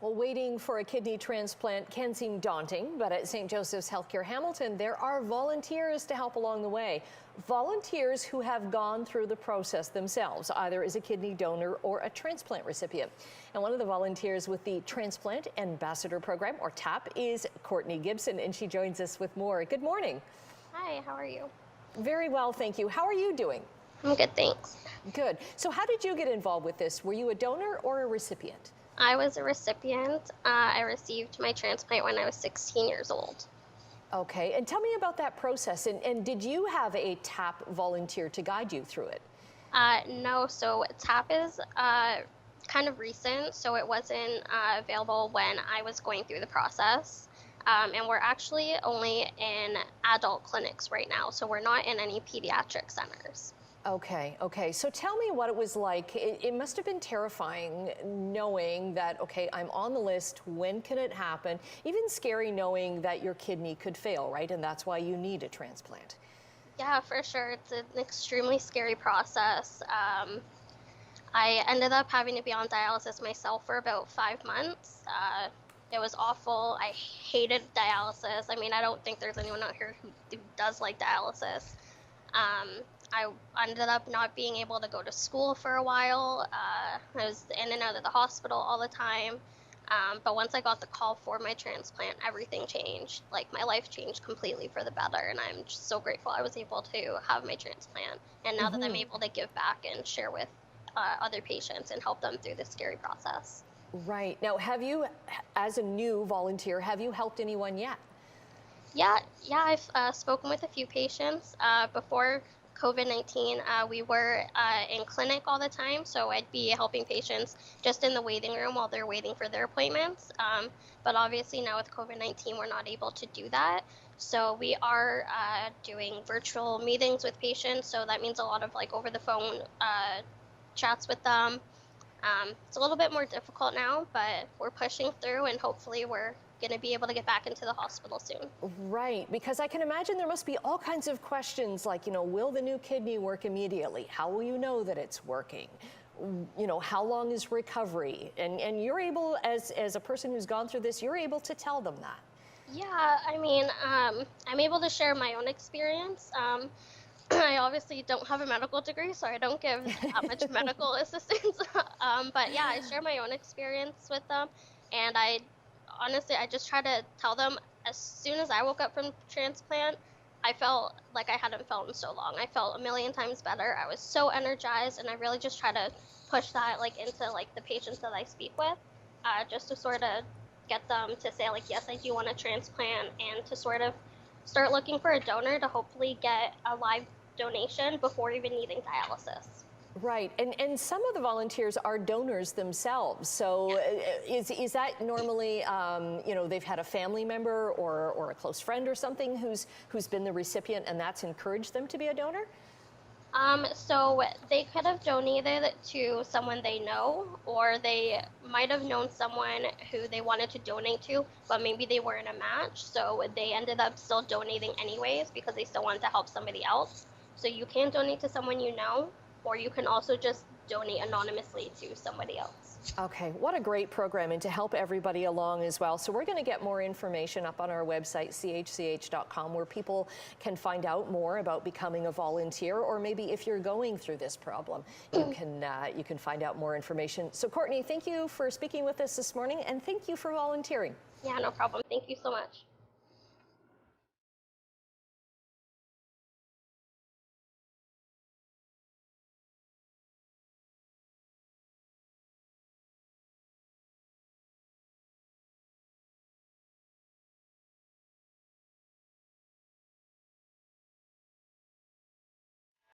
Well, waiting for a kidney transplant can seem daunting, but at St. Joseph's Healthcare Hamilton, there are volunteers to help along the way. Volunteers who have gone through the process themselves, either as a kidney donor or a transplant recipient. And one of the volunteers with the Transplant Ambassador Program, or TAP, is Courtney Gibson, and she joins us with more. Good morning. Hi, how are you? Very well, thank you. How are you doing? I'm good, thanks. Good. So how did you get involved with this? Were you a donor or a recipient? I was a recipient. I received my transplant when I was 16 years old. Okay, and tell me about that process. And did you have a TAP volunteer to guide you through it? No, so TAP is kind of recent, so it wasn't available when I was going through the process. And we're actually only in adult clinics right now, so we're not in any pediatric centers. Okay. So tell me what it was like. It must have been terrifying knowing that, okay, I'm on the list, when can it happen? Even scary knowing that your kidney could fail, right? And that's why you need a transplant. Yeah, for sure. It's an extremely scary process. I ended up having to be on dialysis myself for about 5 months. It was awful. I hated dialysis. I mean, I don't think there's anyone out here who does like dialysis. I ended up not being able to go to school for a while. I was in and out of the hospital all the time. But once I got the call for my transplant, everything changed. Like, my life changed completely for the better, and I'm just so grateful I was able to have my transplant. And now that I'm able to give back and share with other patients and help them through this scary process. Right. Now, have you, as a new volunteer, have you helped anyone yet? Yeah, I've spoken with a few patients. Before COVID-19, we were in clinic all the time, so I'd be helping patients just in the waiting room while they're waiting for their appointments. But obviously now with COVID-19, we're not able to do that. So we are doing virtual meetings with patients, so that means a lot of over the phone chats with them. It's a little bit more difficult now, but we're pushing through, and hopefully we're going to be able to get back into the hospital soon. Right, because I can imagine there must be all kinds of questions like, will the new kidney work immediately? How will you know that it's working? How long is recovery? And you're able, as a person who's gone through this, you're able to tell them that. Yeah, I mean, I'm able to share my own experience. I obviously don't have a medical degree, so I don't give that much medical assistance. But yeah, I share my own experience with them, and honestly, I just try to tell them as soon as I woke up from transplant, I felt like I hadn't felt in so long. I felt a million times better. I was so energized, and I really just try to push that into the patients that I speak with, just to sort of get them to say yes, I do want a transplant, and to sort of start looking for a donor to hopefully get a live donation before even needing dialysis. Right, and some of the volunteers are donors themselves. So is that normally, they've had a family member or a close friend or something who's been the recipient, and that's encouraged them to be a donor? So they could have donated to someone they know, or they might have known someone who they wanted to donate to, but maybe they weren't a match, so they ended up still donating anyways because they still wanted to help somebody else. So you can donate to someone you know, or you can also just donate anonymously to somebody else. Okay, what a great program, and to help everybody along as well. So we're going to get more information up on our website, CHCH.com, where people can find out more about becoming a volunteer, or maybe if you're going through this problem, you can find out more information. So Courtney, thank you for speaking with us this morning, and thank you for volunteering. Yeah, no problem. Thank you so much.